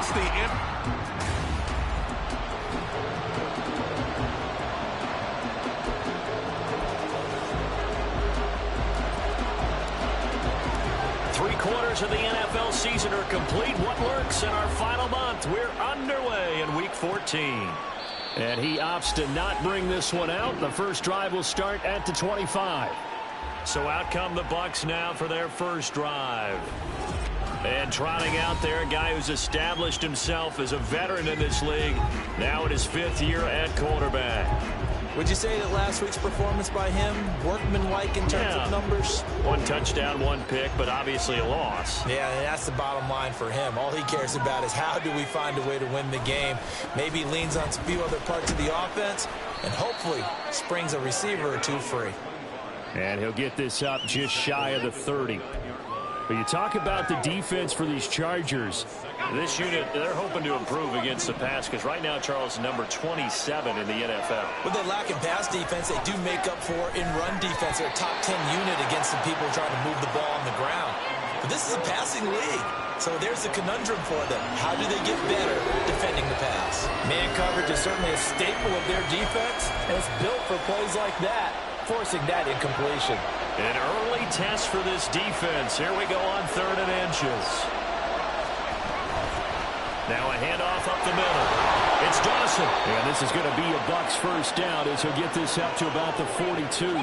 That's the Three-quarters of the NFL season are complete. What lurks in our final month? We're underway in Week 14. And he opts to not bring this one out. The first drive will start at the 25. So out come the Bucs now for their first drive. And trotting out there, a guy who's established himself as a veteran in this league, now in his 5th year at quarterback. Would you say that last week's performance by him, workmanlike in terms of numbers? 1 touchdown, 1 pick, but obviously a loss. Yeah, and that's the bottom line for him. All he cares about is how do we find a way to win the game. Maybe leans on a few other parts of the offense, and hopefully springs a receiver or 2 free. And he'll get this up just shy of the 30. But you talk about the defense for these Chargers. This unit, they're hoping to improve against the pass because right now, Charles, number 27 in the NFL. With they lack in pass defense, they do make up for in run defense. They're a top 10 unit against the people trying to move the ball on the ground. But this is a passing league. So there's a conundrum for them. How do they get better defending the pass? Man coverage is certainly a staple of their defense, and it's built for plays like that, forcing that incompletion. An early test for this defense. Here we go on 3rd and inches. Now a handoff up the middle. It's Dawson. And this is going to be a Bucs first down as he'll get this up to about the 42.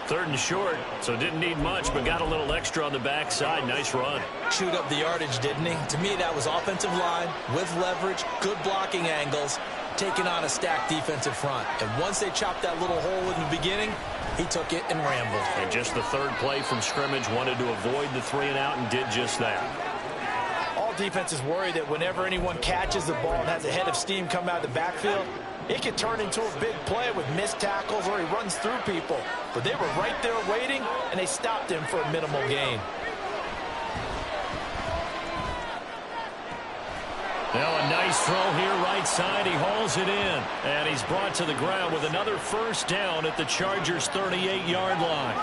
3rd and short, so didn't need much, but got a little extra on the backside. Nice run. Chewed up the yardage, didn't he? To me, that was offensive line with leverage, good blocking angles, taking on a stacked defensive front. And once they chopped that little hole in the beginning, he took it and rambled. And just the 3rd play from scrimmage, wanted to avoid the 3 and out and did just that. All defenses worry that whenever anyone catches the ball and has a head of steam come out of the backfield, it could turn into a big play with missed tackles or he runs through people. But they were right there waiting, and they stopped him for a minimal gain. Now a nice throw here right side. He hauls it in. And he's brought to the ground with another first down at the Chargers' 38-yard line.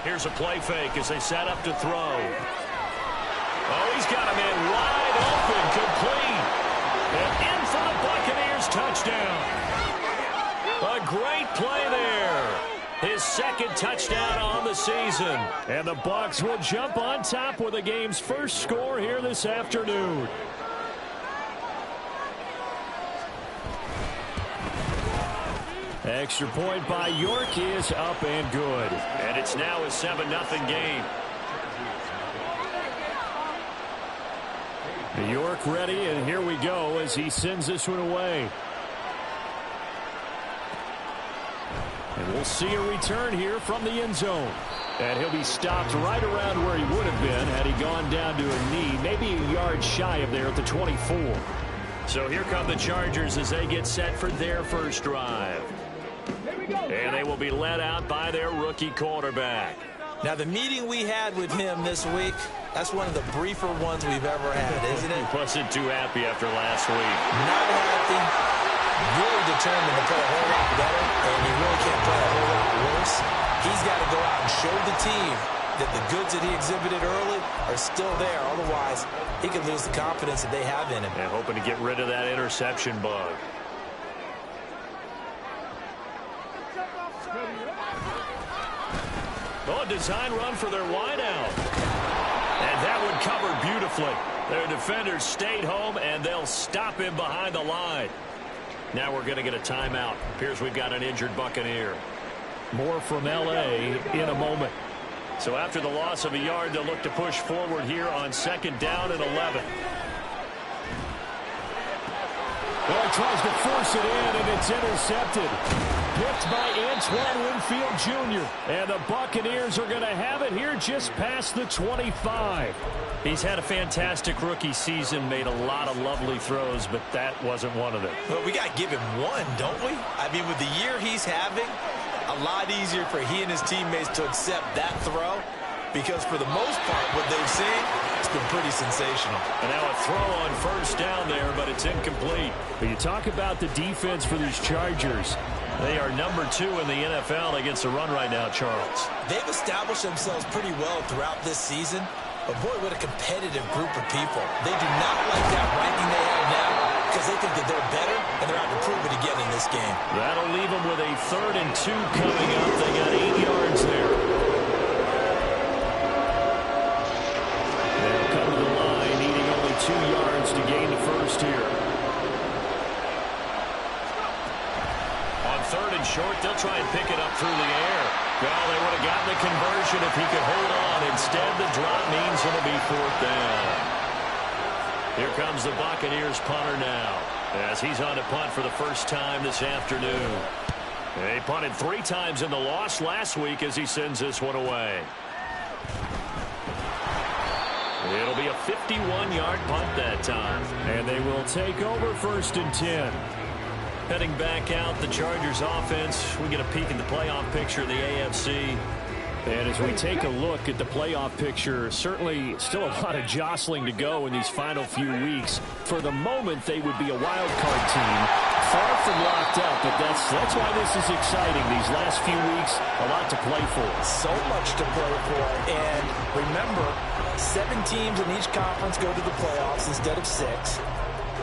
Here's a play fake as they set up to throw. Oh, he's got him in wide open, complete. And in for the Buccaneers touchdown. A great play there. His 2nd touchdown on the season. And the Bucs will jump on top with the game's first score here this afternoon. Extra point by York is up and good. And it's now a 7-0 game. York ready, and here we go as he sends this one away. And we'll see a return here from the end zone. And he'll be stopped right around where he would have been had he gone down to a knee, maybe a yard shy of there at the 24. So here come the Chargers as they get set for their first drive. And they will be led out by their rookie quarterback. Now, the meeting we had with him this week, that's one of the briefer ones we've ever had, isn't it? He wasn't too happy after last week. Not happy. Really determined to play a whole lot better, and he really can't play a whole lot worse. He's got to go out and show the team that the goods that he exhibited early are still there. Otherwise, he could lose the confidence that they have in him. And hoping to get rid of that interception bug. Oh, design run for their wideout. And that would cover beautifully. Their defenders stayed home, and they'll stop him behind the line. Now we're going to get a timeout. Appears we've got an injured Buccaneer. More from L.A. in a moment. So after the loss of a yard, they'll look to push forward here on 2nd down and 11. Well, he tries to force it in, and it's intercepted. Picked by Antoine Winfield Jr. And the Buccaneers are going to have it here just past the 25. He's had a fantastic rookie season, made a lot of lovely throws, but that wasn't one of them. Well, we got to give him one, don't we? I mean, with the year he's having, a lot easier for he and his teammates to accept that throw, because for the most part, what they've seen, it's been pretty sensational. And now a throw on first down there, but it's incomplete. But you talk about the defense for these Chargers. They are number 2 in the NFL against the run right now, Charles. They've established themselves pretty well throughout this season. But, boy, what a competitive group of people. They do not like that ranking they have now because they think that they're better, and they're out to prove it again in this game. That'll leave them with a 3rd and 2 coming up. They got 8 yards there. They'll come to the line, needing only 2 yards to gain the first here. On 3rd and short, they'll try and pick it up through the air. Well, they would have gotten the conversion if he could hold on. Instead, the drop means it'll be 4th down. Here comes the Buccaneers punter now, as he's on to punt for the first time this afternoon. They punted 3 times in the loss last week as he sends this one away. It'll be a 51-yard punt that time. And they will take over 1st and 10. Heading back out, the Chargers offense. We get a peek at the playoff picture of the AFC. And as we take a look at the playoff picture, certainly still a lot of jostling to go in these final few weeks. For the moment, they would be a wild card team. Far from locked up, but that's why this is exciting. These last few weeks, a lot to play for. So much to play for. And remember, 7 teams in each conference go to the playoffs instead of 6.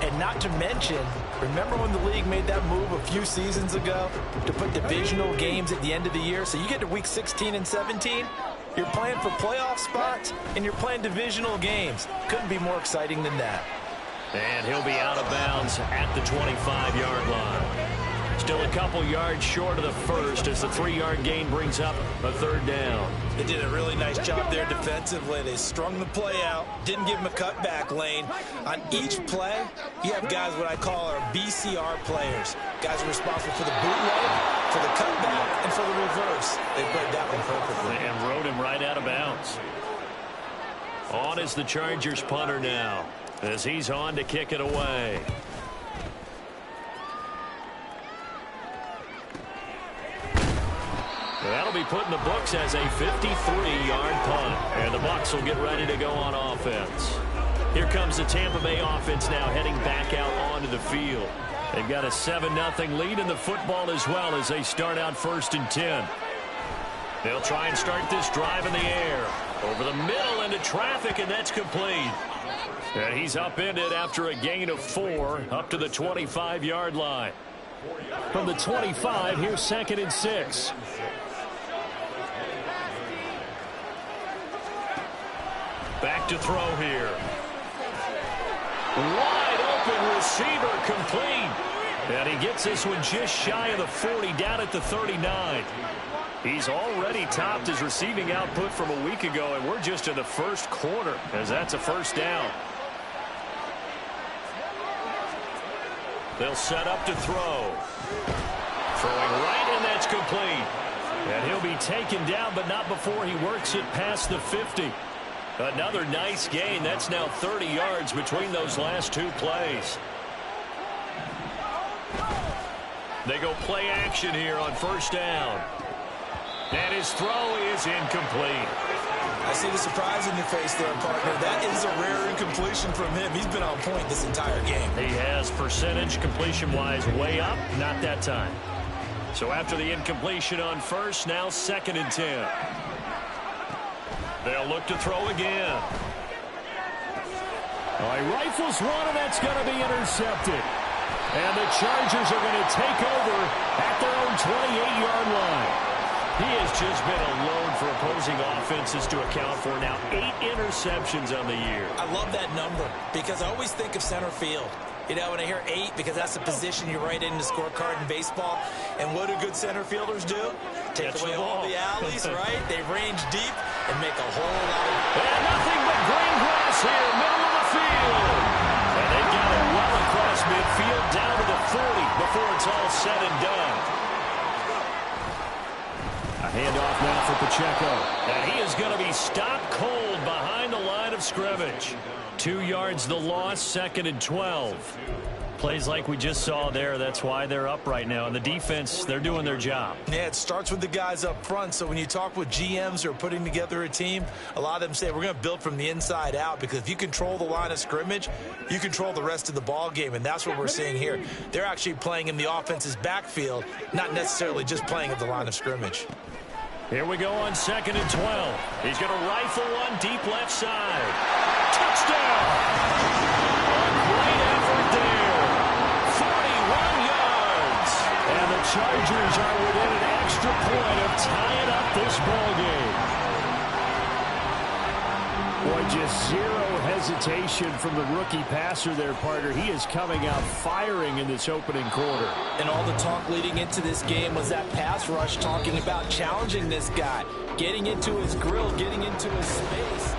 And not to mention, remember when the league made that move a few seasons ago to put divisional games at the end of the year? So you get to week 16 and 17, you're playing for playoff spots, and you're playing divisional games. Couldn't be more exciting than that. And he'll be out of bounds at the 25-yard line. Still a couple yards short of the first as the 3-yard gain brings up a 3rd down. They did a really nice job there defensively. They strung the play out, didn't give him a cutback lane. On each play, you have guys what I call our BCR players. Guys are responsible for the bootleg, for the cutback, and for the reverse. They played that one perfectly. And rode him right out of bounds. On is the Chargers punter now, as he's on to kick it away. That'll be put in the books as a 53-yard punt. And the Bucs will get ready to go on offense. Here comes the Tampa Bay offense now heading back out onto the field. They've got a 7-0 lead in the football as well as they start out 1st and 10. They'll try and start this drive in the air. Over the middle into traffic, and that's complete. And he's upended after a gain of 4 up to the 25-yard line. From the 25, here's 2nd and 6. Back to throw here. Wide open receiver complete. And he gets this one just shy of the 40 down at the 39. He's already topped his receiving output from a week ago, and we're just in the 1st quarter as that's a 1st down. They'll set up to throw. Throwing right, and that's complete. And he'll be taken down, but not before he works it past the 50. Another nice gain. That's now 30 yards between those last 2 plays. They go play action here on 1st down. And his throw is incomplete. I see the surprise in your face there, partner. That is a rare incompletion from him. He's been on point this entire game. He has percentage completion-wise way up. Not that time. So after the incompletion on 1st, now 2nd and 10. They'll look to throw again. All right, rifles one, and that's going to be intercepted. And the Chargers are going to take over at their own 28-yard line. He has just been a load for opposing offenses to account for. Now 8 interceptions on the year. I love that number because I always think of center field. You know, when I hear 8, because that's the position you write in the scorecard in baseball. And what do good center fielders do? Take away all the alleys, right? They range deep and make a whole lot of... And nothing but green grass here, middle of the field. And they've got it well across midfield, down to the 40 before it's all said and done. A handoff now for Pacheco. And he is going to be stopped cold behind the line of scrimmage. 2 yards the loss, 2nd and 12. Plays like we just saw there. That's why they're up right now. And the defense, they're doing their job. Yeah, it starts with the guys up front. So when you talk with GMs who are putting together a team, a lot of them say we're going to build from the inside out, because if you control the line of scrimmage, you control the rest of the ball game. And that's what we're seeing here. They're actually playing in the offense's backfield, not necessarily just playing at the line of scrimmage. Here we go on 2nd and 12. He's going to rifle one deep left side. Touchdown! A great effort there. 41 yards. And the Chargers are within an extra point of tying up this ball game. Boy, just zero hesitation from the rookie passer there, partner. He is coming out firing in this opening quarter. And all the talk leading into this game was that pass rush, talking about challenging this guy, getting into his grill, getting into his space.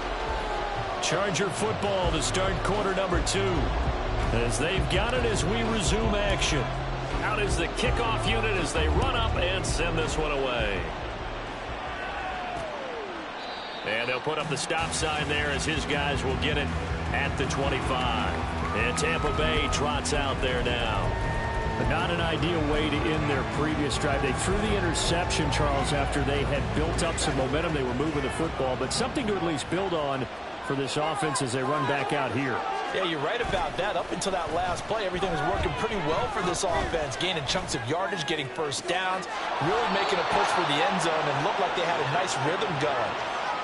Charger football to start quarter number 2. As they've got it as we resume action. Out is the kickoff unit as they run up and send this one away. And they'll put up the stop sign there as his guys will get it at the 25. And Tampa Bay trots out there now. But not an ideal way to end their previous drive. They threw the interception, Charles, after they had built up some momentum. They were moving the football, but something to at least build on for this offense as they run back out here. Yeah, you're right about that. Up until that last play, everything was working pretty well for this offense, gaining chunks of yardage, getting first downs, really making a push for the end zone, and looked like they had a nice rhythm going.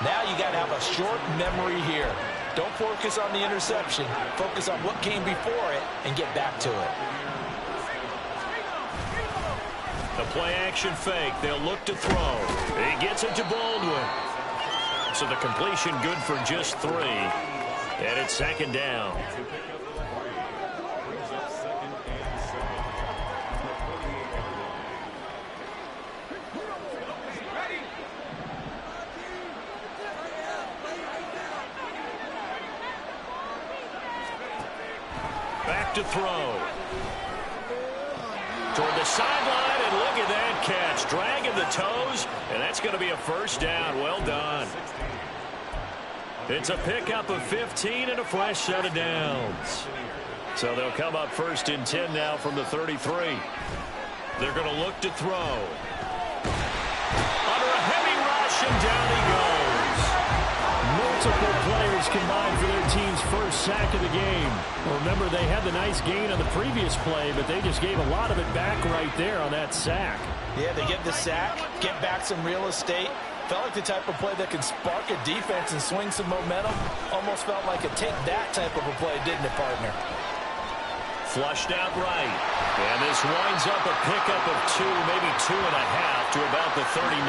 Now you got to have a short memory here. Don't focus on the interception. Focus on what came before it and get back to it. The play action fake. They'll look to throw. He gets it to Baldwin. So the completion good for just 3. And it's 2nd down. Back to throw. Toward the sideline, and look at that catch. Dragging the toes, and that's going to be a first down. Well done. It's a pickup of 15 and a fresh set of downs. So they'll come up 1st and 10 now from the 33. They're going to look to throw. Under a heavy rush, and down he goes. Multiple players combined for their team's first sack of the game. Well, remember, they had the nice gain on the previous play, but they just gave a lot of it back right there on that sack. Yeah, they get the sack, get back some real estate. Felt like the type of play that can spark a defense and swing some momentum. Almost felt like a take-that type of a play, didn't it, partner? Flushed out right. And this winds up a pickup of 2, maybe 2.5 to about the 39.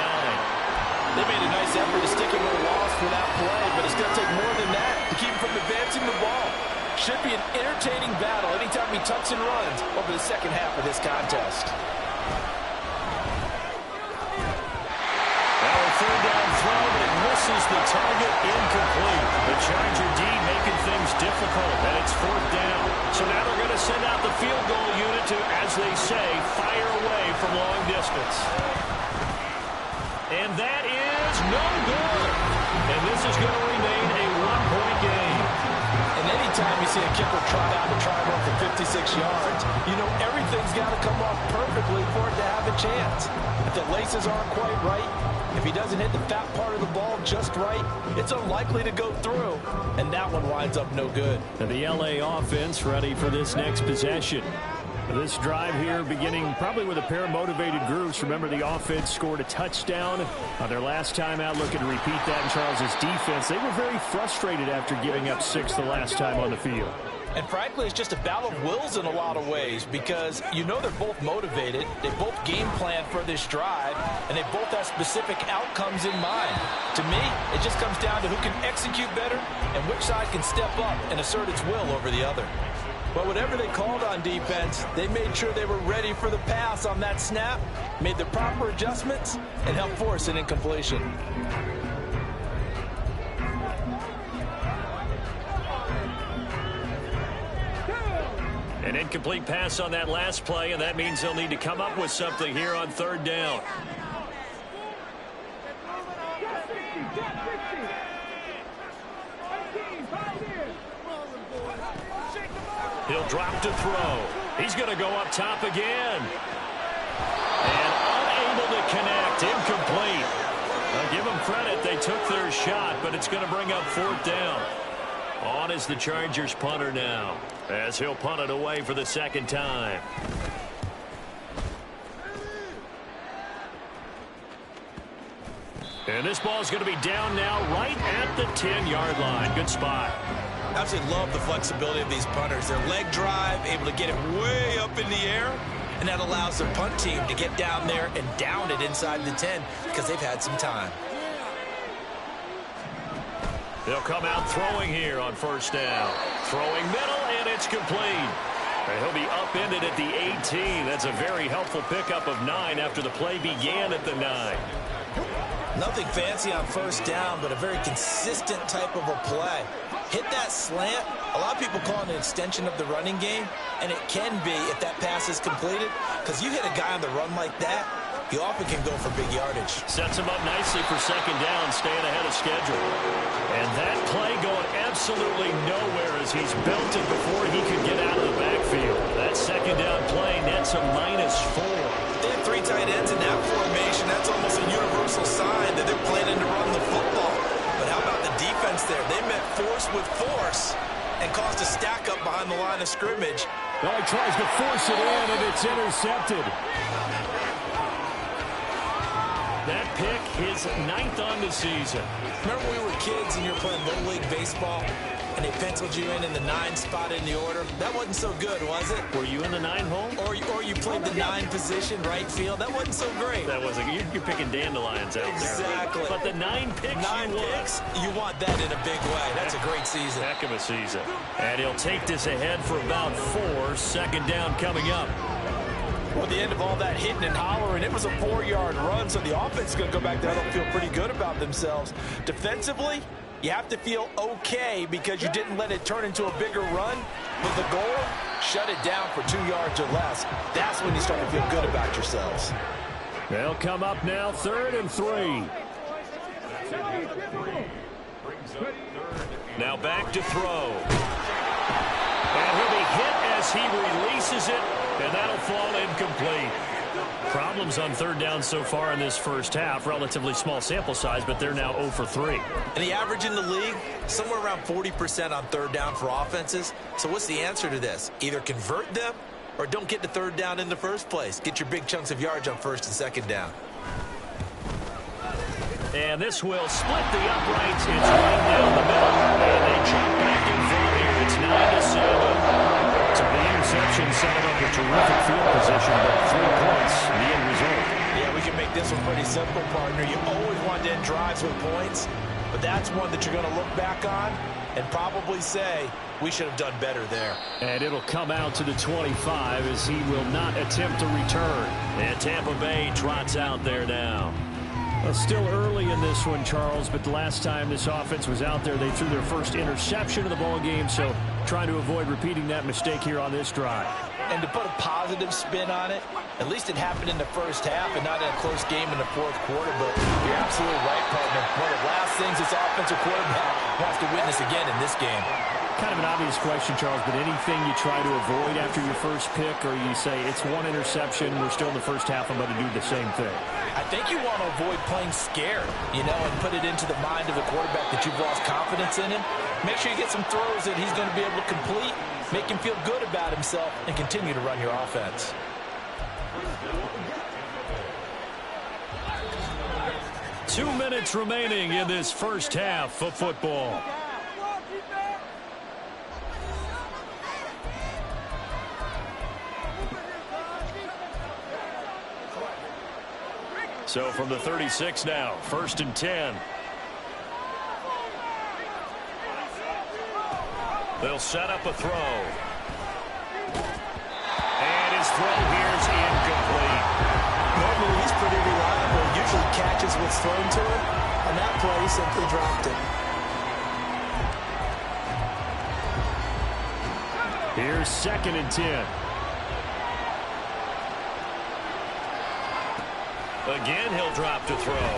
They made a nice effort to stick him with a loss for that play, but it's going to take more than that to keep him from advancing the ball. Should be an entertaining battle anytime he tucks and runs over the second half of this contest. Third down throw, but it misses the target, incomplete. The Charger D making things difficult, and it's 4th down. So now they're going to send out the field goal unit to, as they say, fire away from long distance. And that is no good. And this is going to remain a 1-point game. And anytime you see a kicker trot out and try to run for 56 yards, you know everything's got to come off perfectly for it to have a chance. If the laces aren't quite right, if he doesn't hit the fat part of the ball just right, it's unlikely to go through. And that one winds up no good. And the LA offense ready for this next possession. This drive here beginning probably with a pair of motivated groups. Remember, the offense scored a touchdown on their last time out. Looking to repeat that in Charles's defense. They were very frustrated after giving up 6 the last time on the field. And frankly, it's just a battle of wills in a lot of ways, because you know they're both motivated, they both game plan for this drive, and they both have specific outcomes in mind. To me, it just comes down to who can execute better and which side can step up and assert its will over the other. But whatever they called on defense, they made sure they were ready for the pass on that snap, made the proper adjustments, and helped force an incompletion. An incomplete pass on that last play, and that means they'll need to come up with something here on 3rd down. He'll drop to throw. He's going to go up top again. And unable to connect. Incomplete. I'll give them credit. They took their shot, but it's going to bring up 4th down. On is the Chargers punter now, as he'll punt it away for the 2nd time. And this ball is going to be down now right at the 10-yard line. Good spot. Absolutely love the flexibility of these punters. Their leg drive, able to get it way up in the air, and that allows their punt team to get down there and down it inside the 10 because they've had some time. They'll come out throwing here on 1st down. Throwing middle, and it's complete. And he'll be upended at the 18. That's a very helpful pickup of 9 after the play began at the 9. Nothing fancy on 1st down, but a very consistent type of a play. Hit that slant. A lot of people call it an extension of the running game, and it can be if that pass is completed, because you hit a guy on the run like that, you often can go for big yardage. Sets him up nicely for 2nd down, staying ahead of schedule. And that play going absolutely nowhere as he's belted before he could get out of the backfield. That 2nd down play nets a -4. They have 3 tight ends in that formation. That's almost a universal sign that they're planning to run the football. But how about the defense there? They met force with force and caused a stack up behind the line of scrimmage. Well, he tries to force it in, and it's intercepted. That pick, his 9th on the season. Remember when we were kids and you were playing Little League Baseball and they penciled you in the 9 spot in the order? That wasn't so good, was it? Were you in the 9 hole? Or you played the 9 position, right field? That wasn't so great. That wasn't. You're picking dandelions out exactly. there. But the 9 picks 9 you picks, you want that in a big way. That's a great season. Heck of a season. And he'll take this ahead for about 4. 2nd down coming up. Well, the end of all that hitting and hollering, it was a 4-yard run, so the offense is going to go back there and feel pretty good about themselves. Defensively, you have to feel okay because you didn't let it turn into a bigger run. But the goal, shut it down for 2 yards or less. That's when you start to feel good about yourselves. They'll come up now 3rd and 3. Now back to throw. And he'll be hit as he releases it, and that'll fall incomplete. Problems on 3rd down so far in this 1st half. Relatively small sample size, but they're now 0 for 3. And the average in the league, somewhere around 40% on 3rd down for offenses. So what's the answer to this? Either convert them or don't get to 3rd down in the first place. Get your big chunks of yards on 1st and 2nd down. And this will split the uprights. It's right down the middle. And they jump back in front here. It's 9-7. So the interception set up a terrific field position, but 3 points, the end result. Yeah, we can make this one pretty simple, partner. You always want to end drives with points, but that's one that you're going to look back on and probably say, we should have done better there. And it'll come out to the 25 as he will not attempt to return. And Tampa Bay trots out there now. Well, still early in this one, Charles, but the last time this offense was out there, they threw their first interception of the ball game, so trying to avoid repeating that mistake here on this drive. And to put a positive spin on it, at least it happened in the 1st half and not in a close game in the 4th quarter, but you're absolutely right, partner. One of the last things this offensive quarterback wants to witness again in this game. Kind of an obvious question, Charles, but anything you try to avoid after your first pick, or you say it's 1 interception, we're still in the 1st half, I'm going to do the same thing? I think you want to avoid playing scared, and put it into the mind of the quarterback that you've lost confidence in him. Make sure you get some throws that he's going to be able to complete, make him feel good about himself, and continue to run your offense. Two minutes remaining in this 1st half of football. So from the 36 now, 1st and 10. They'll set up a throw. And his throw here's incomplete. Normally he's pretty reliable. Usually catches what's thrown to him. On that play, he simply dropped it. Here's 2nd and 10. Again, he'll drop to throw.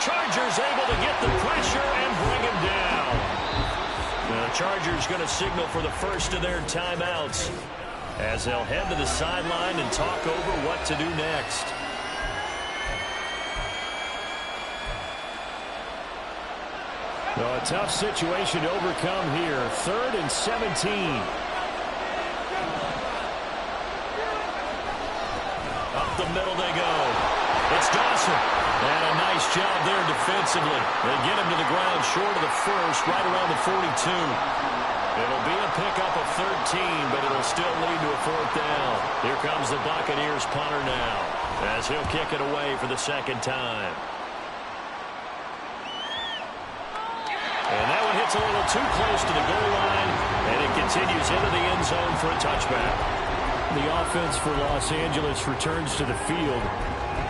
Chargers able to get the pressure and bring him down. The Chargers going to signal for the first of their timeouts as they'll head to the sideline and talk over what to do next. Well, a tough situation to overcome here. 3rd and 17. Up the middle they go. It's Dawson. And a nice job there defensively. They get him to the ground short of the first, right around the 42. It'll be a pickup of 13, but it'll still lead to a 4th down. Here comes the Buccaneers punter now, as he'll kick it away for the second time. And that one hits a little too close to the goal line, and it continues into the end zone for a touchback. The offense for Los Angeles returns to the field.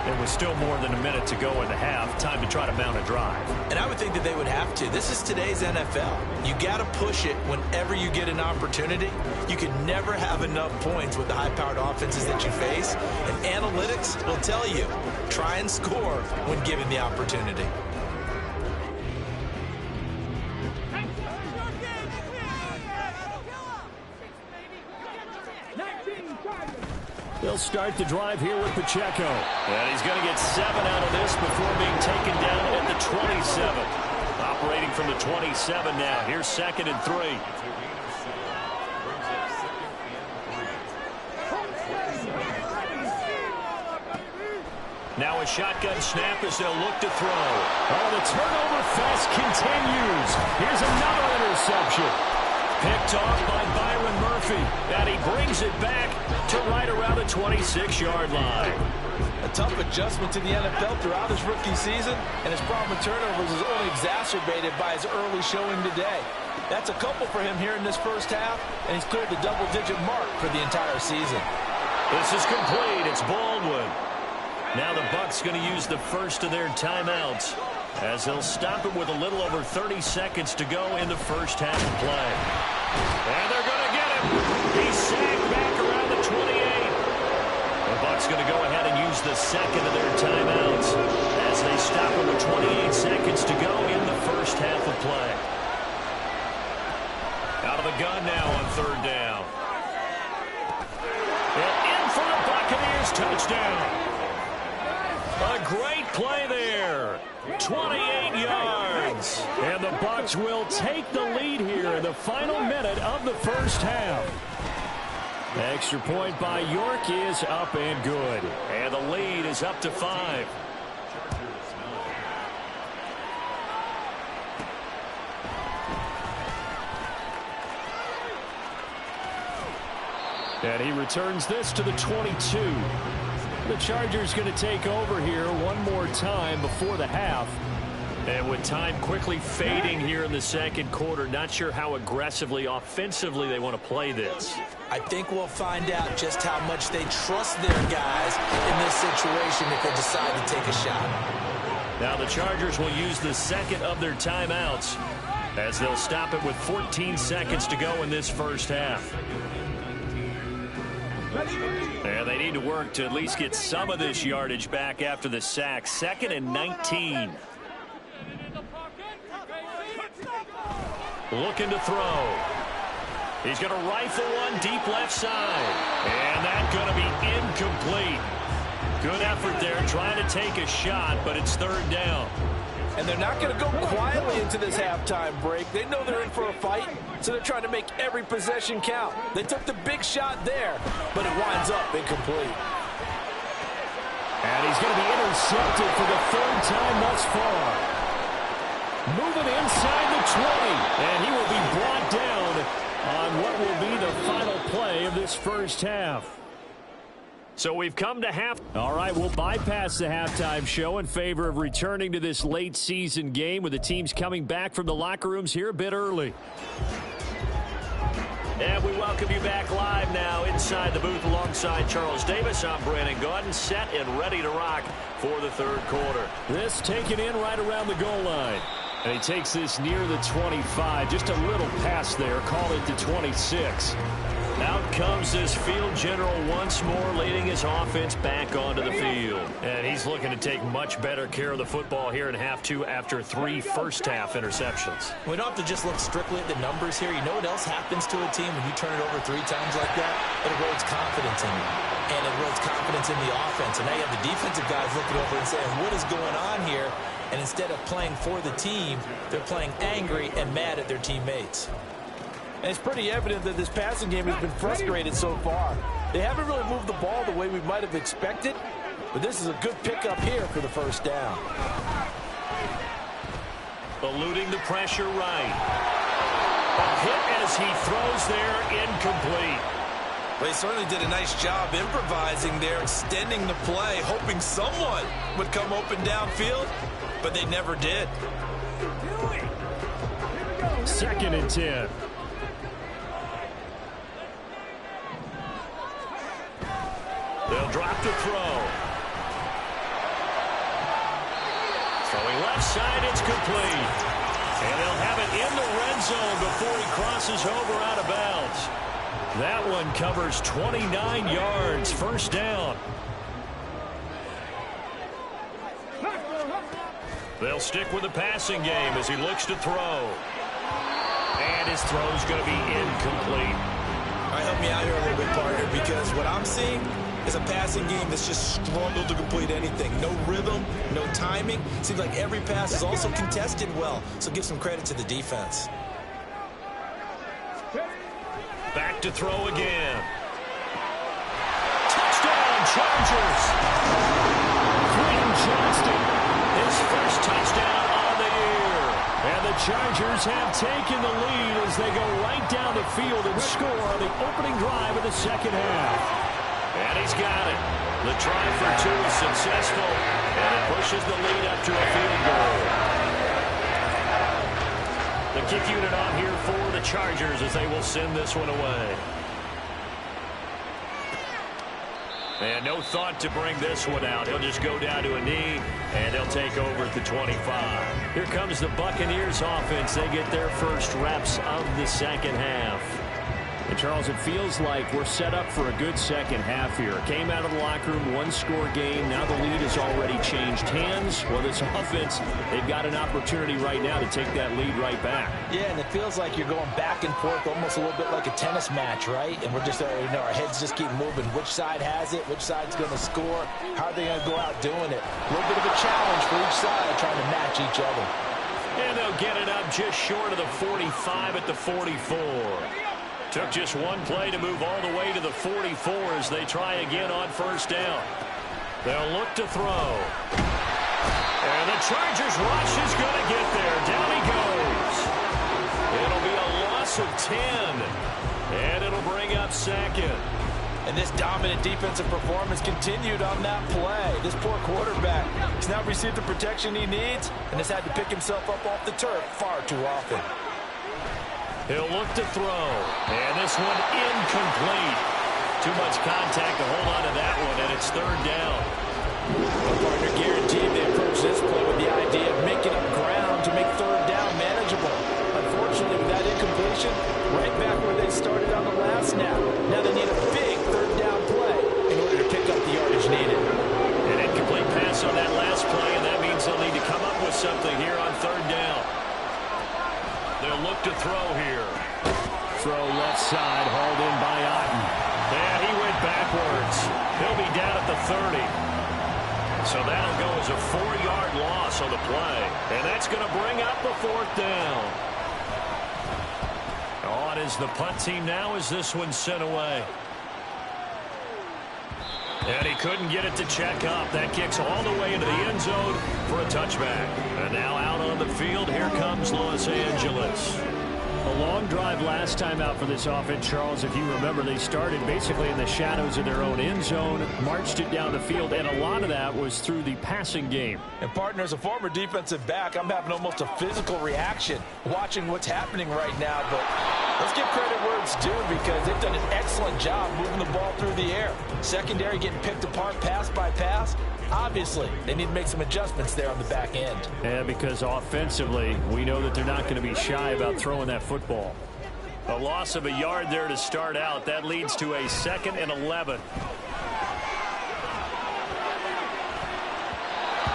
There was still more than a minute to go in the half. Time to try to mount a drive. And I would think that they would have to. This is today's NFL. You got to push it whenever you get an opportunity. You can never have enough points with the high-powered offenses that you face. And analytics will tell you, try and score when given the opportunity. They'll start the drive here with Pacheco. And he's going to get 7 out of this before being taken down at the 27. Operating from the 27 now. Here's 2nd and 3. Now a shotgun snap as they'll look to throw. Oh, the turnover fest continues. Here's another interception. Picked off by Byron Murphy. And he brings it back to right around the 26-yard line. A tough adjustment to the NFL throughout his rookie season, and his problem with turnovers is only exacerbated by his early showing today. That's a couple for him here in this first half, and he's cleared the double-digit mark for the entire season. This is complete. It's Baldwin. Now the Bucs going to use the first of their timeouts as they'll stop it with a little over 30 seconds to go in the first half of play. And they're going to get him. He's sacked back around the 28. The Bucs going to go ahead and use the second of their timeouts as they stop it with 28 seconds to go in the first half of play. Out of the gun now on 3rd down. And in for the Buccaneers touchdown. A great play there. 28 yards. And the Bucs will take the lead here in the final minute of the first half. Extra point by York is up and good. And the lead is up to 5. And he returns this to the 22. The Chargers going to take over here one more time before the half. And with time quickly fading here in the second quarter, not sure how aggressively, offensively they want to play this. I think we'll find out just how much they trust their guys in this situation if they decide to take a shot. Now the Chargers will use the second of their timeouts as they'll stop it with 14 seconds to go in this first half. And they need to work to at least get some of this yardage back after the sack. 2nd and 19. Looking to throw. He's going to rifle one deep left side. And that's going to be incomplete. Good effort there trying to take a shot, but it's 3rd down. And they're not going to go quietly into this halftime break. They know they're in for a fight, so they're trying to make every possession count. They took the big shot there, but it winds up incomplete. And he's going to be intercepted for the 3rd time thus far. Moving inside the 20, and he will be brought down on what will be the final play of this first half. So we've come to half. All right, we'll bypass the halftime show in favor of returning to this late season game with the teams coming back from the locker rooms here a bit early. And we welcome you back live now inside the booth alongside Charles Davis. I'm Brandon Gaudin, set and ready to rock for the 3rd quarter. This taken in right around the goal line. And he takes this near the 25. Just a little pass there. Call it the 26. Out comes this field general once more, leading his offense back onto the field. And he's looking to take much better care of the football here in half two after 3 first-half interceptions. We don't have to just look strictly at the numbers here. You know what else happens to a team when you turn it over 3 times like that? It erodes confidence in you. And it erodes confidence in the offense. And now you have the defensive guys looking over and saying, what is going on here? And instead of playing for the team, they're playing angry and mad at their teammates. And it's pretty evident that this passing game has been frustrated so far. They haven't really moved the ball the way we might have expected, but this is a good pickup here for the first down. Eluding the pressure right. A hit as he throws there, incomplete. Well, he certainly did a nice job improvising there, extending the play, hoping someone would come open downfield, but they never did. 2nd and 10. They'll drop to throw. Throwing left side, it's complete. And they'll have it in the red zone before he crosses over out of bounds. That one covers 29 yards, first down. They'll stick with the passing game as he looks to throw. And his throw's going to be incomplete. All right, help me out here a little bit, partner, because what I'm seeing is a passing game that's just struggled to complete anything. No rhythm, no timing. Seems like every pass is also contested well, so give some credit to the defense. Back to throw again. Touchdown, Chargers! Quinn Johnston, His first touchdown on the year. and the Chargers have taken the lead as they go right down the field and score on the opening drive of the second half. And he's got it. The try for 2 is successful, and it pushes the lead up to a field goal. The kick unit on here for the Chargers as they will send this one away. And no thought to bring this one out. He'll just go down to a knee, and he'll take over at the 25. Here comes the Buccaneers offense. They get their first reps of the second half. And Charles, it feels like we're set up for a good second half here. Came out of the locker room, 1-score game. Now the lead has already changed hands. Well, this offense, they've got an opportunity right now to take that lead right back. Yeah, and it feels like you're going back and forth almost a little bit like a tennis match, right? And we're just, our heads just keep moving. Which side has it? Which side's going to score? How are they going to go out doing it? A little bit of a challenge for each side trying to match each other. And they'll get it up just short of the 45 at the 44. Took just one play to move all the way to the 44 as they try again on first down. They'll look to throw. And the Chargers rush is going to get there. Down he goes. It'll be a loss of 10. And it'll bring up second. And this dominant defensive performance continued on that play. This poor quarterback has now received the protection he needs and has had to pick himself up off the turf far too often. He'll look to throw. And this one incomplete. Too much contact to hold on to that one, and it's third down. The partner guaranteed they approach this play with the idea of making up ground to make third down manageable. Unfortunately, with that incompletion, right back where they started on the last snap. Now they need a big third down play in order to pick up the yardage needed. An incomplete pass on that last play, and that means they'll need to come up with something here on third down. They'll look to throw here. Throw left side, hauled in by Otten. And he went backwards. He'll be down at the 30. So that'll go as a 4-yard loss on the play. And that's going to bring up the fourth down. On is the punt team now as this one's sent away. And he couldn't get it to check up. That kicks all the way into the end zone for a touchback. And now out on the field, here comes Los Angeles. A long drive last time out for this offense, Charles. If you remember, they started basically in the shadows of their own end zone, marched it down the field, and a lot of that was through the passing game. And partner, as a former defensive back, I'm having almost a physical reaction watching what's happening right now. But let's give credit where it's due because they've done an excellent job moving the ball through the air. Secondary getting picked apart pass by pass. Obviously, they need to make some adjustments there on the back end. Yeah, because offensively, we know that they're not going to be shy about throwing that football. A loss of a yard there to start out. That leads to a 2nd and 11.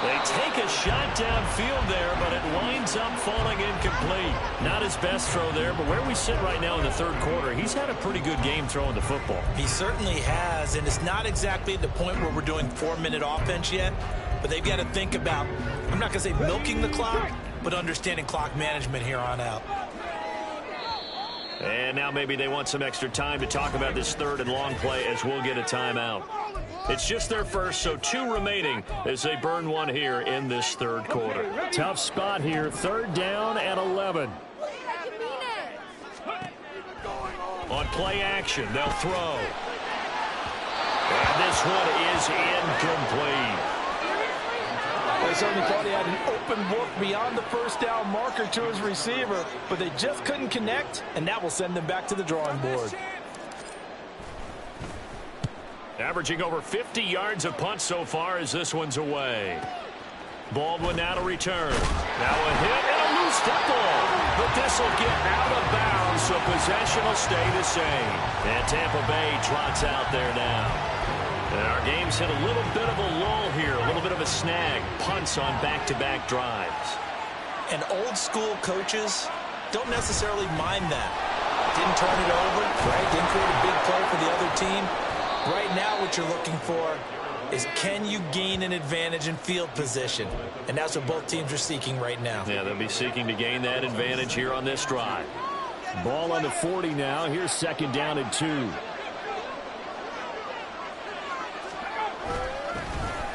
They take a shot downfield there, but it winds up falling incomplete. Not his best throw there, but where we sit right now in the third quarter, he's had a pretty good game throwing the football. He certainly has, and it's not exactly at the point where we're doing 4-minute offense yet, but they've got to think about, I'm not going to say milking the clock, but understanding clock management here on out. And now maybe they want some extra time to talk about this 3rd and long play as we'll get a timeout. It's just their first, so 2 remaining as they burn one here in this third quarter. Tough spot here, 3rd down and 11. On play action, they'll throw. And this one is incomplete. They certainly thought he had an open look beyond the first down marker to his receiver, but they just couldn't connect, and that will send them back to the drawing board. Averaging over 50 yards a punt so far as this one's away. Baldwin now to return. Now a hit and a loose football. But this will get out of bounds, so possession will stay the same. And Tampa Bay trots out there now. And our game's hit a little bit of a lull here, a little bit of a snag. Punts on back-to-back drives. And old-school coaches don't necessarily mind that. Didn't turn it over, right? Didn't create a big play for the other team. Right now what you're looking for is, can you gain an advantage in field position? And that's what both teams are seeking right now. Yeah, they'll be seeking to gain that advantage here on this drive. Ball on the 40 now. Here's 2nd down and 2.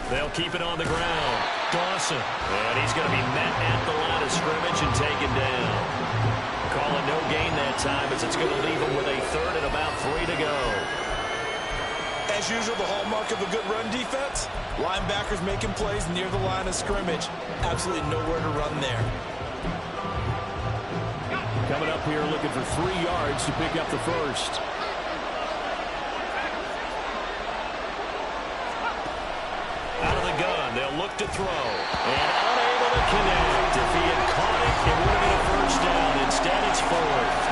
They'll keep it on the ground. Dawson. And he's going to be met at the line of scrimmage and taken down. Calling no gain that time as it's going to leave him with a 3rd and about 3 to go. As usual, the hallmark of a good run defense, linebackers making plays near the line of scrimmage. Absolutely nowhere to run there. Coming up here looking for 3 yards to pick up the first. Out of the gun, they'll look to throw. And unable to connect. If he had caught it, it would have been a first down. Instead, it's 4th.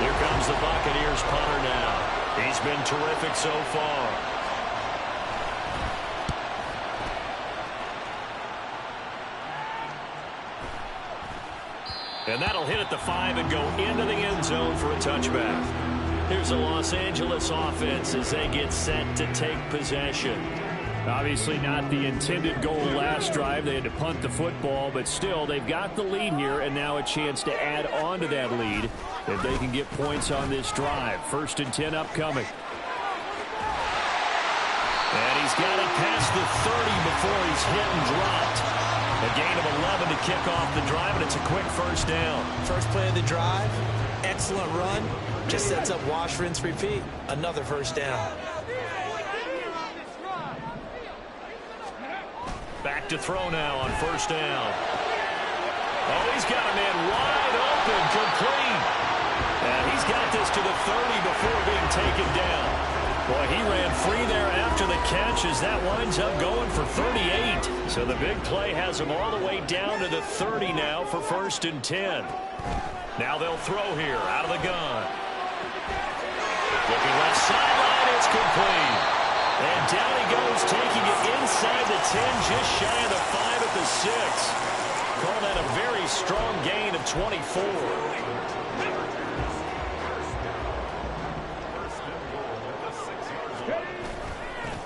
Here comes the Buccaneers punter now. He's been terrific so far. And that'll hit at the 5 and go into the end zone for a touchback. Here's the Los Angeles offense as they get set to take possession. Obviously not the intended goal last drive. They had to punt the football, but still they've got the lead here and now a chance to add on to that lead if they can get points on this drive. 1st and 10 upcoming. And he's got it past the 30 before he's hit and dropped. A gain of 11 to kick off the drive, and it's a quick first down. First play of the drive, excellent run. Just sets up wash, rinse, repeat. Another first down. Back to throw now on 1st down. Oh, he's got a man wide open, complete. And he's got this to the 30 before being taken down. Boy, he ran free there after the catch as that winds up going for 38. So the big play has him all the way down to the 30 now for 1st and 10. Now they'll throw here out of the gun. Looking left sideline, it's complete. And down he goes, taking it inside the 10, just shy of the 5 at the 6. Call that a very strong gain of 24.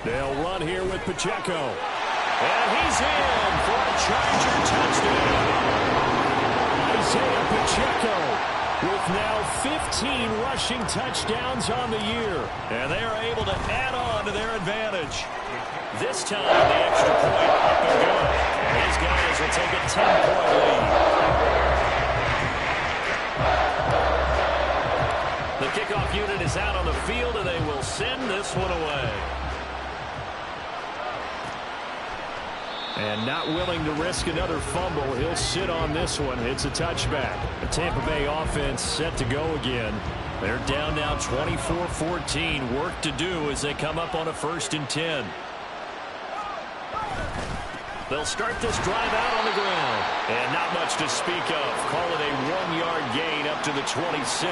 They'll run here with Pacheco. And he's in for a Charger touchdown. Isaiah Pacheco with now 15 rushing touchdowns on the year. And they are able to add on to their advantage. This time, the extra point up and good. And these guys will take a 10-point lead. The kickoff unit is out on the field, and they will send this one away. And not willing to risk another fumble, he'll sit on this one. It's a touchback. The Tampa Bay offense set to go again. They're down now 24-14. Work to do as they come up on a 1st and 10. They'll start this drive out on the ground. And not much to speak of. Call it a 1-yard gain up to the 26.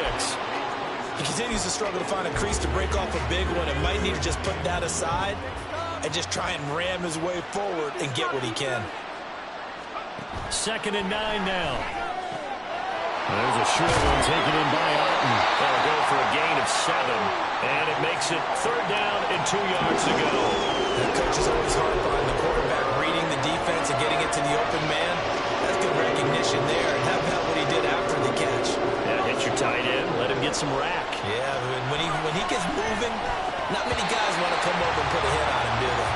He continues to struggle to find a crease to break off a big one and might need to just put that aside and just try and ram his way forward and get what he can. 2nd and 9 now. There's a short one taken in by Alton. They'll go for a gain of 7. And it makes it 3rd down and 2 yards to go. The coach is always hard on the quarterback reading the defense and getting it to the open man. That's good recognition there. And how about what he did after the catch? Yeah, hit your tight end. Let him get some rack. Yeah, when he gets moving, not many guys want to come over and put a hit on him, do they?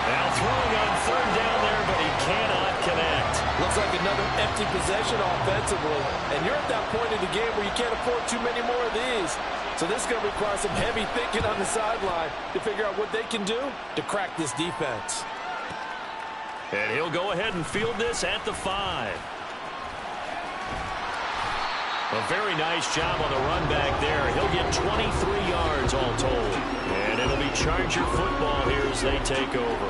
Now throwing on 3rd down there, but he cannot connect. Looks like another empty possession offensively. And you're at that point in the game where you can't afford too many more of these. So this is going to require some heavy thinking on the sideline to figure out what they can do to crack this defense. And he'll go ahead and field this at the 5. A very nice job on the run back there. He'll get 23 yards all told. And it'll be Charger football here as they take over.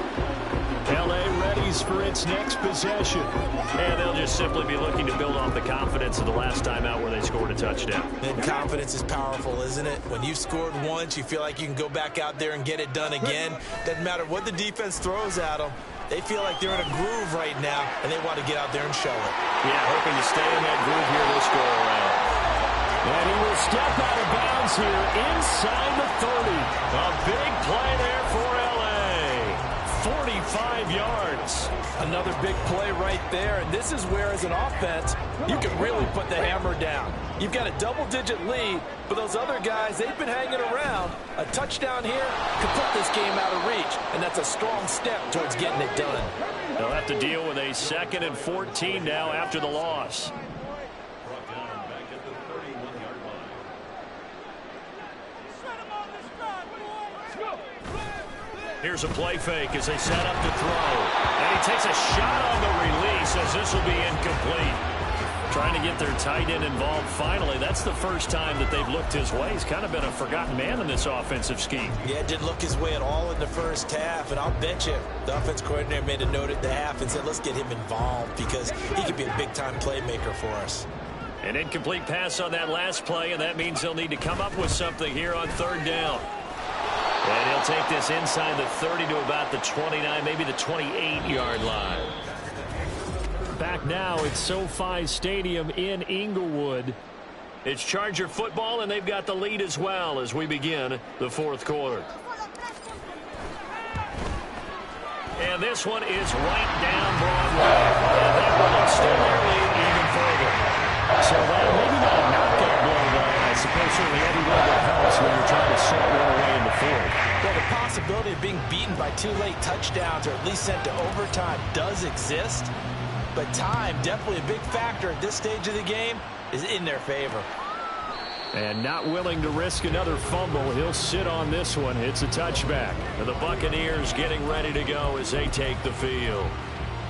L.A. readies for its next possession. And they'll just simply be looking to build off the confidence of the last time out where they scored a touchdown. And confidence is powerful, isn't it? When you've scored once, you feel like you can go back out there and get it done again. Doesn't matter what the defense throws at them. They feel like they're in a groove right now, and they want to get out there and show it. Yeah, hoping to stay in that groove here this go-around. And he will step out of bounds here inside the 30. A big play there for L.A. 45 yards. Another big play right there, and this is where, as an offense, you can really put the hammer down. You've got a double-digit lead, but those other guys, they've been hanging around. A touchdown here could put this game out of reach, and that's a strong step towards getting it done. They'll have to deal with a 2nd and 14 now after the loss. Here's a play fake as they set up to throw. And he takes a shot on the release as this will be incomplete. Trying to get their tight end involved finally. That's the first time that they've looked his way. He's kind of been a forgotten man in this offensive scheme. Yeah, didn't look his way at all in the first half. And I'll bet you the offense coordinator made a note at the half and said, let's get him involved because he could be a big-time playmaker for us. An incomplete pass on that last play, and that means they'll need to come up with something here on 3rd down. And he'll take this inside the 30 to about the 29, maybe the 28-yard line. Back now at SoFi Stadium in Inglewood. It's Charger football, and they've got the lead as well as we begin the 4th quarter. And this one is right down Broadway. And that will extend their lead even further. So maybe not a knockout blow, but I suppose certainly every little bit helps when you're trying to sort one away in the 4th. Well, the possibility of being beaten by 2 late touchdowns or at least sent to overtime does exist. But time, definitely a big factor at this stage of the game, is in their favor. And not willing to risk another fumble. He'll sit on this one. It's a touchback. And the Buccaneers getting ready to go as they take the field.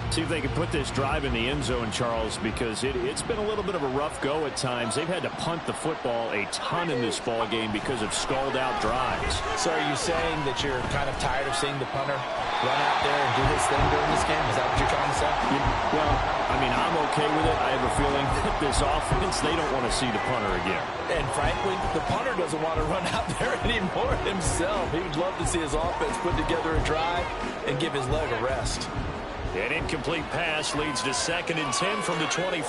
See if they can put this drive in the end zone, Charles, because it's been a little bit of a rough go at times. They've had to punt the football a ton in this ball game because of stalled-out drives. So are you saying that you're kind of tired of seeing the punter run out there and do his thing during this game? Is that what you're trying to say? Well, I mean, I'm okay with it. I have a feeling that this offense, they don't want to see the punter again. And frankly, the punter doesn't want to run out there anymore himself. He would love to see his offense put together a drive and give his leg a rest. An incomplete pass leads to 2nd and 10 from the 25.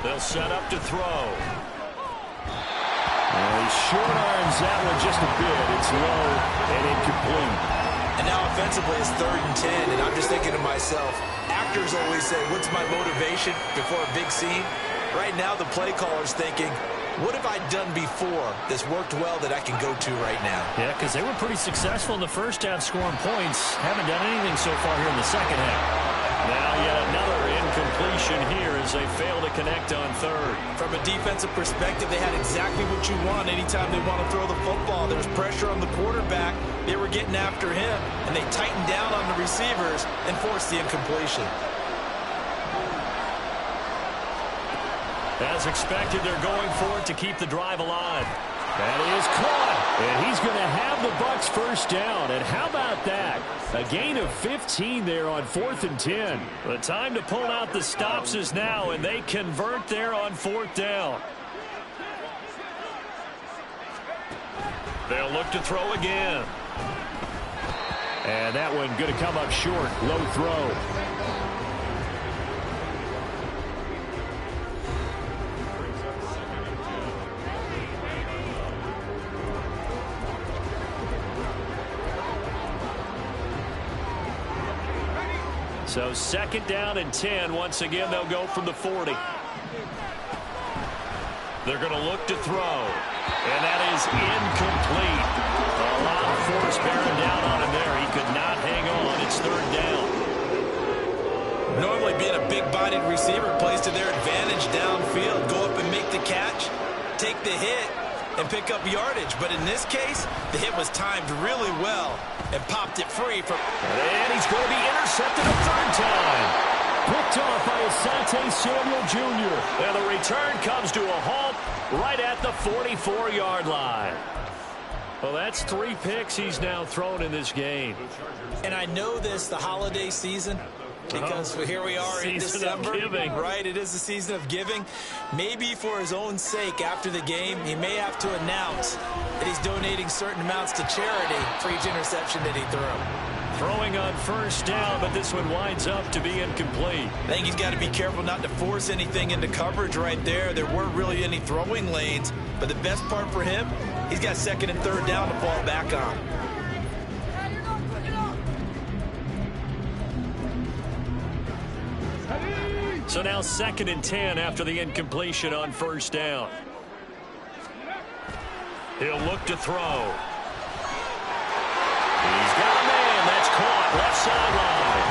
They'll set up to throw. He short arms that one just a bit. It's low and incomplete. And now offensively it's 3rd and 10, and I'm just thinking to myself, actors always say, what's my motivation before a big scene? Right now the play caller's thinking, what have I done before that's worked well that I can go to right now? Yeah, because they were pretty successful in the first half scoring points. Haven't done anything so far here in the second half. Now yet another incompletion here as they fail to connect on 3rd. From a defensive perspective, they had exactly what you want anytime they want to throw the football. There's pressure on the quarterback. They were getting after him, and they tightened down on the receivers and forced the incompletion. As expected, they're going for it to keep the drive alive. That is caught, and he's going to have the Bucs first down. And how about that? A gain of 15 there on 4th and 10. The time to pull out the stops is now, and they convert there on 4th down. They'll look to throw again. And that one going to come up short. Low throw. So 2nd down and 10. Once again, they'll go from the 40. They're going to look to throw. And that is incomplete. A lot of force bearing down on him there. He could not hang on. It's 3rd down. Normally being a big-bodied receiver plays to their advantage downfield. Go up and make the catch, take the hit, and pick up yardage. But in this case, the hit was timed really well and popped it free from... And he's going to be intercepted a 3rd time. Picked off by Asante Samuel Jr. And the return comes to a halt right at the 44-yard line. Well, that's 3 picks he's now thrown in this game. And I know this, the holiday season, because here we are in December, right? It is the season of giving. Maybe for his own sake, after the game, he may have to announce that he's donating certain amounts to charity for each interception that he threw. Throwing on 1st down, but this one winds up to be incomplete. I think he's got to be careful not to force anything into coverage right there. There weren't really any throwing lanes, but the best part for him, he's got 2nd and 3rd down to fall back on. So now 2nd and 10 after the incompletion on 1st down. He'll look to throw. He's got a man. That's caught. Left sideline.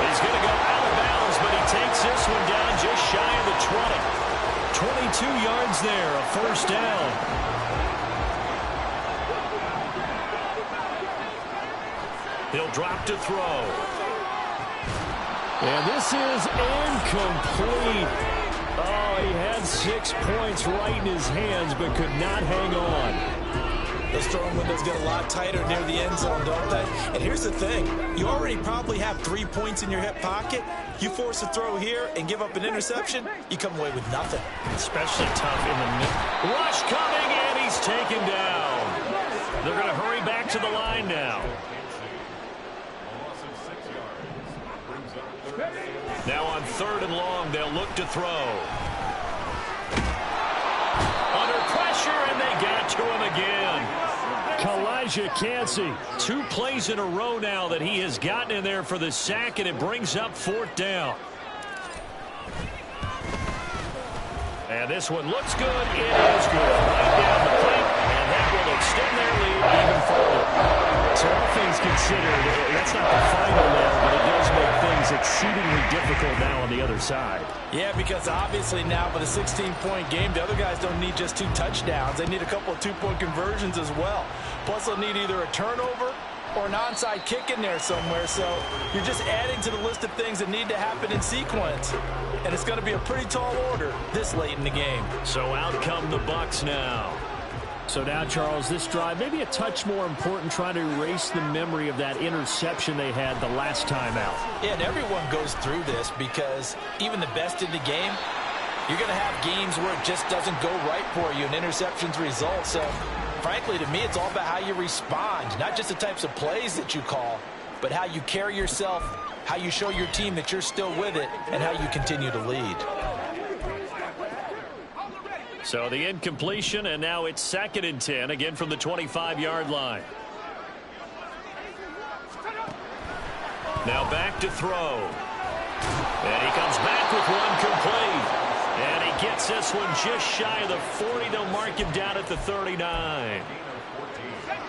He's going to go out of bounds, but he takes this one down just shy of the 20. 22 yards there, a 1st down. He'll drop to throw. And this is incomplete. Oh, he had 6 points right in his hands, but could not hang on. Those throwing windows get a lot tighter near the end zone, don't they? And here's the thing. You already probably have 3 points in your hip pocket. You force a throw here and give up an interception, you come away with nothing. Especially tough in the middle. Rush coming, and he's taken down. They're going to hurry back to the line now. Now on 3rd and long, they'll look to throw. Under pressure, and they got to him again. Kalijah Kancey. 2 plays in a row now that he has gotten in there for the sack, and it brings up 4th down. And this one looks good. It is good. Right down the pipe, and that will extend their lead even further. So all things considered, that's not the final there, but it does make things exceedingly difficult now on the other side. Yeah, because obviously now with a 16-point game, the other guys don't need just 2 touchdowns. They need a couple of 2-point conversions as well. Plus, they'll need either a turnover or an onside kick in there somewhere. So you're just adding to the list of things that need to happen in sequence. And it's going to be a pretty tall order this late in the game. So out come the Bucs now. So now, Charles, this drive maybe a touch more important, trying to erase the memory of that interception they had the last time out. Yeah, and everyone goes through this because even the best in the game, you're going to have games where it just doesn't go right for you and interceptions result. So, frankly, to me, it's all about how you respond, not just the types of plays that you call, but how you carry yourself, how you show your team that you're still with it, and how you continue to lead. So the incompletion, and now it's 2nd and 10, again from the 25-yard line. Now back to throw. And he comes back with one complete. And he gets this one just shy of the 40. They'll mark him down at the 39.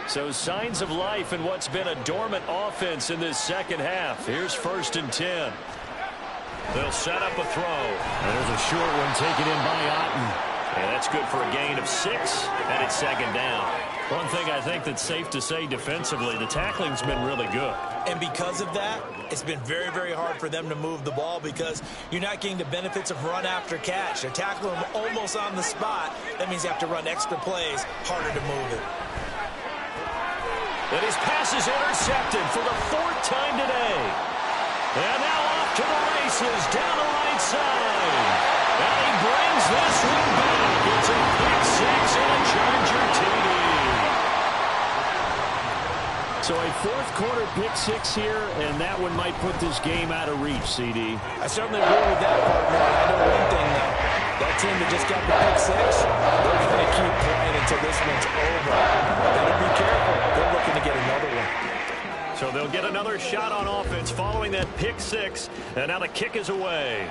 So signs of life in what's been a dormant offense in this 2nd half. Here's 1st and 10. They'll set up a throw. There's a short one taken in by Otten. And that's good for a gain of 6, and it's second down. One thing I think that's safe to say defensively, the tackling's been really good. And because of that, it's been very, very hard for them to move the ball because you're not getting the benefits of run after catch. They're tackling them almost on the spot. That means you have to run extra plays, harder to move it. And his pass is intercepted for the 4th time today. And now off to the races down the right side. And he brings this one back. It's a pick 6 and a Charger TD. So a 4th quarter pick 6 here, and that one might put this game out of reach, CD. I certainly agree with that part, man. I know one thing, though. That team that just got the pick 6, they're going to keep playing until this one's over. Better be careful. They're looking to get another one. So they'll get another shot on offense following that pick 6, and now the kick is away.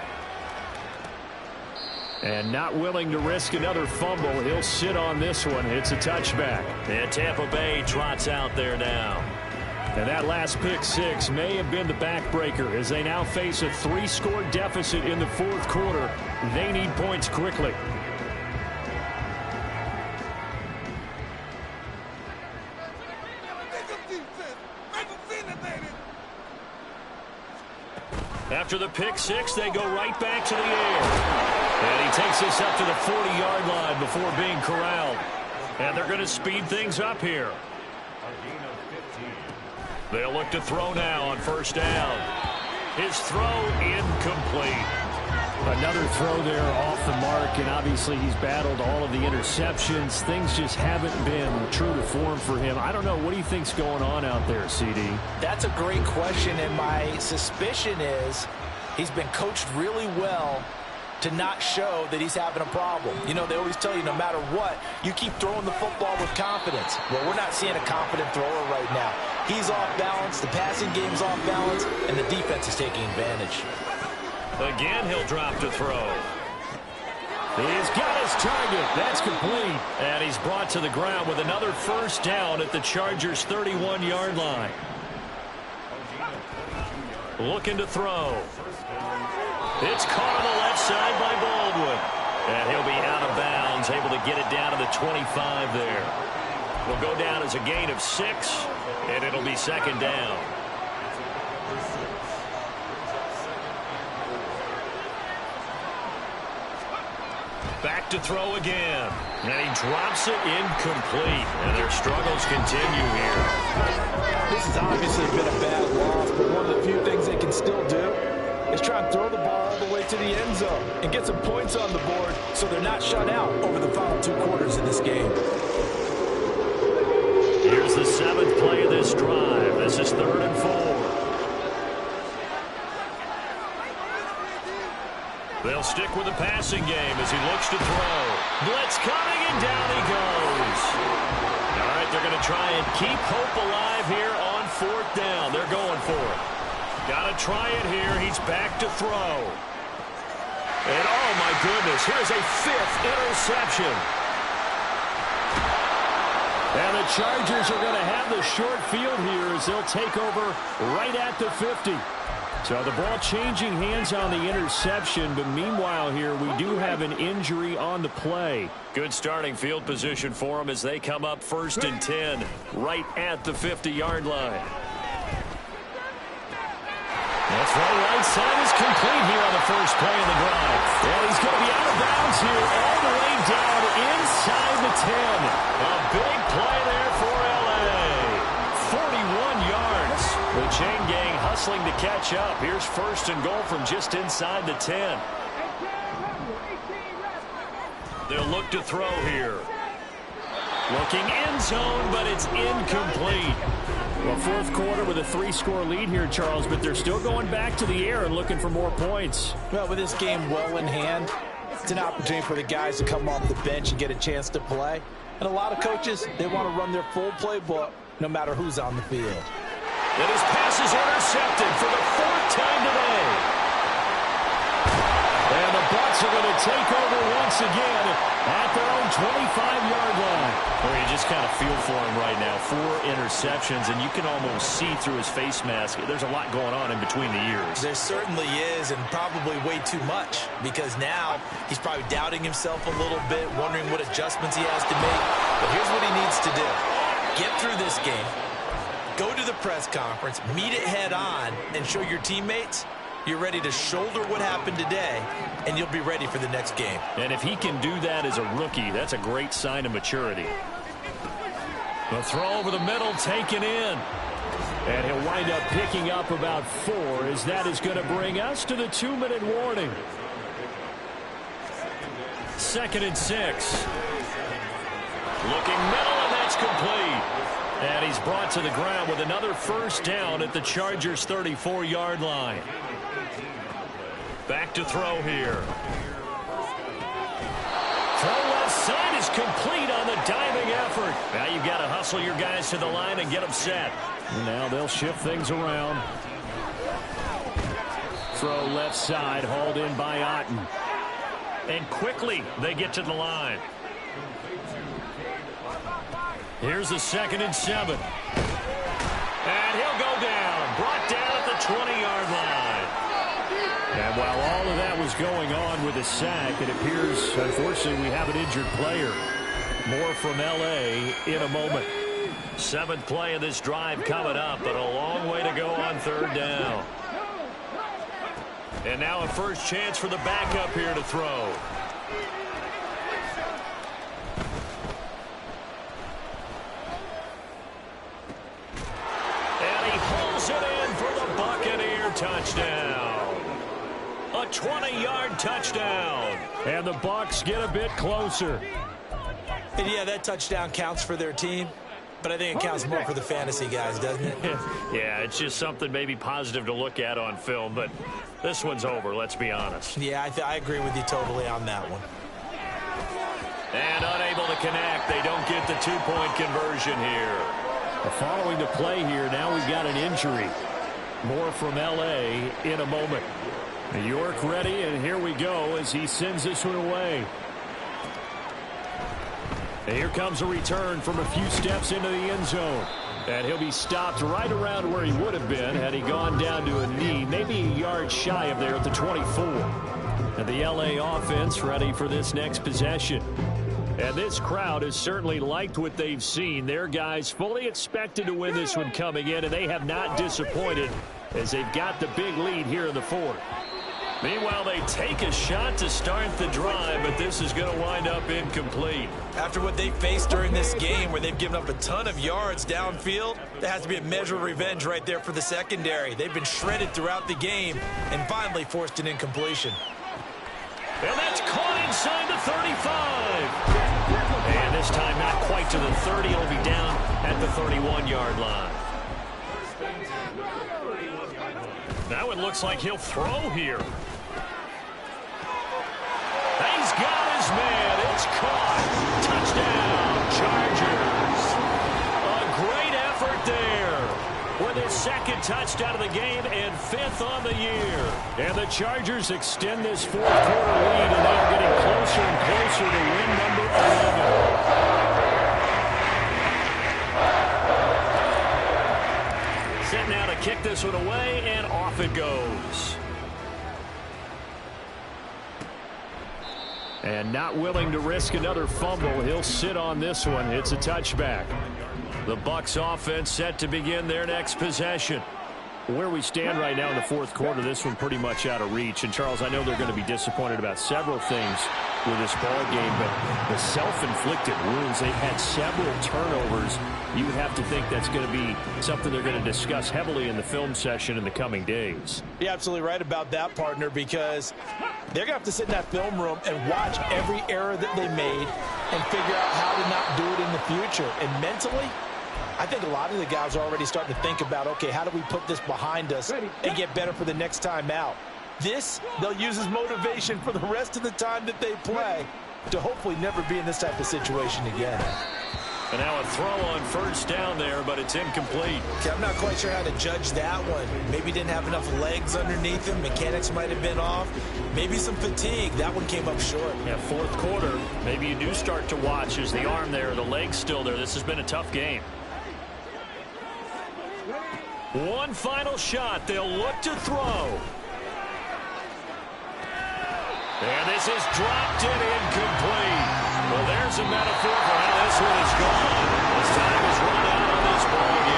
And not willing to risk another fumble. He'll sit on this one. It's a touchback. And Tampa Bay trots out there now. And that last pick 6 may have been the backbreaker as they now face a 3-score deficit in the 4th quarter. They need points quickly. After the pick 6, they go right back to the air. And he takes this up to the 40-yard line before being corralled. And they're going to speed things up here. They'll look to throw now on 1st down. His throw incomplete. Another throw there off the mark, and obviously he's battled all of the interceptions. Things just haven't been true to form for him. I don't know. What do you think's going on out there, CD? That's a great question, and my suspicion is he's been coached really well to not show that he's having a problem. You know, they always tell you no matter what, you keep throwing the football with confidence. Well, we're not seeing a confident thrower right now. He's off balance, the passing game's off balance, and the defense is taking advantage. Again, he'll drop to throw. He's got his target. That's complete. And he's brought to the ground with another 1st down at the Chargers' 31-yard line. Looking to throw. It's caught on the left side by Baldwin. And he'll be out of bounds, able to get it down to the 25 there. Will go down as a gain of 6, and it'll be 2nd down. Back to throw again. And he drops it incomplete. And their struggles continue here. This has obviously been a bad loss, but one of the few things they can still do is try and throw the ball all the way to the end zone and get some points on the board so they're not shut out over the final 2 quarters of this game. Here's the 7th play of this drive. This is 3rd and 4. They'll stick with the passing game as he looks to throw. Blitz coming, and down he goes. All right, they're going to try and keep hope alive here on 4th down. They're going for it. Got to try it here. He's back to throw. And, oh, my goodness, here's a 5th interception. And the Chargers are going to have the short field here as they'll take over right at the 50. So the ball changing hands on the interception, but meanwhile here we do have an injury on the play. Good starting field position for them as they come up 1st and 10 right at the 50-yard line. That's right side is complete here on the first play of the drive. And he's going to be out of bounds here all the way down inside the 10. A big play there for L.A. 41 yards. The chain gang hustling to catch up. Here's 1st and goal from just inside the 10. They'll look to throw here. Looking end zone, but it's incomplete. Well, 4th quarter with a 3-score lead here, Charles, but they're still going back to the air and looking for more points. Well, with this game well in hand, it's an opportunity for the guys to come off the bench and get a chance to play. And a lot of coaches, they want to run their full playbook no matter who's on the field. And his pass is intercepted for the 4th time today. And the Bucs are going to take over once again at their own 25-yard line. Well, you just kind of feel for him right now. 4 interceptions, and you can almost see through his face mask. There's a lot going on in between the ears. There certainly is, and probably way too much, because now he's probably doubting himself a little bit, wondering what adjustments he has to make. But here's what he needs to do. Get through this game, go to the press conference, meet it head on, and show your teammates you're ready to shoulder what happened today, and you'll be ready for the next game. And if he can do that as a rookie, that's a great sign of maturity. The throw over the middle taken in. And he'll wind up picking up about 4 as that is going to bring us to the 2-minute warning. 2nd and 6. Looking middle, and that's complete. And he's brought to the ground with another first down at the Chargers' 34-yard line. Back to throw here. Throw left side is complete on the diving effort. Now you've got to hustle your guys to the line and get them set. Now they'll shift things around. Throw left side, hauled in by Otten. And quickly they get to the line. Here's the 2nd and 7. And he'll go down. Brought down at the 20-yard line. And while all of that was going on with the sack, it appears, unfortunately, we have an injured player. More from L.A. in a moment. 7th play of this drive coming up, but a long way to go on 3rd down. And now a first chance for the backup here to throw. And he pulls it in for the Buccaneer touchdown. A 20-yard touchdown. And the Bucs get a bit closer. And yeah, that touchdown counts for their team, but I think it counts more for the fantasy guys, doesn't it? Yeah, it's just something maybe positive to look at on film, but this one's over, let's be honest. Yeah, I agree with you totally on that one. And unable to connect. They don't get the 2-point conversion here. Following the play here, now we've got an injury. More from L.A. in a moment. New York ready, and here we go as he sends this one away. And here comes a return from a few steps into the end zone. And he'll be stopped right around where he would have been had he gone down to a knee, maybe a yard shy of there at the 24. And the L.A. offense ready for this next possession. And this crowd has certainly liked what they've seen. Their guys fully expected to win this one coming in, and they have not disappointed as they've got the big lead here in the 4th. Meanwhile, they take a shot to start the drive, but this is going to wind up incomplete. After what they faced during this game where they've given up a ton of yards downfield, there has to be a measure of revenge right there for the secondary. They've been shredded throughout the game and finally forced an incompletion. And that's caught inside the 35. And this time not quite to the 30. It'll be down at the 31-yard line. Now it looks like he'll throw here. He's got his man. It's caught. Touchdown, Chargers. A great effort there with his 2nd touchdown of the game and 5th on the year. And the Chargers extend this 4th quarter lead, and they are getting closer and closer to win number 11. Set now to kick this one away, and off it goes. And not willing to risk another fumble, he'll sit on this one. It's a touchback. The Bucs offense set to begin their next possession. Where we stand right now in the 4th quarter, this one pretty much out of reach. And, Charles, I know they're going to be disappointed about several things with this ball game, but the self-inflicted wounds, they've had several turnovers. You would have to think that's going to be something they're going to discuss heavily in the film session in the coming days. You're absolutely right about that, partner, because they're going to have to sit in that film room and watch every error that they made and figure out how to not do it in the future. And mentally, I think a lot of the guys are already starting to think about, okay, how do we put this behind us and get better for the next time out? This, they'll use as motivation for the rest of the time that they play to hopefully never be in this type of situation again. And now a throw on first down there, but it's incomplete. Okay, I'm not quite sure how to judge that one. Maybe didn't have enough legs underneath him. Mechanics might have been off. Maybe some fatigue. That one came up short. Yeah, fourth quarter. Maybe you do start to watch. Is the arm there, the leg's still there. This has been a tough game. One final shot. They'll look to throw. And this is dropped and incomplete. Well, there's a metaphor for how this one is gone. As time is run out on this ball game.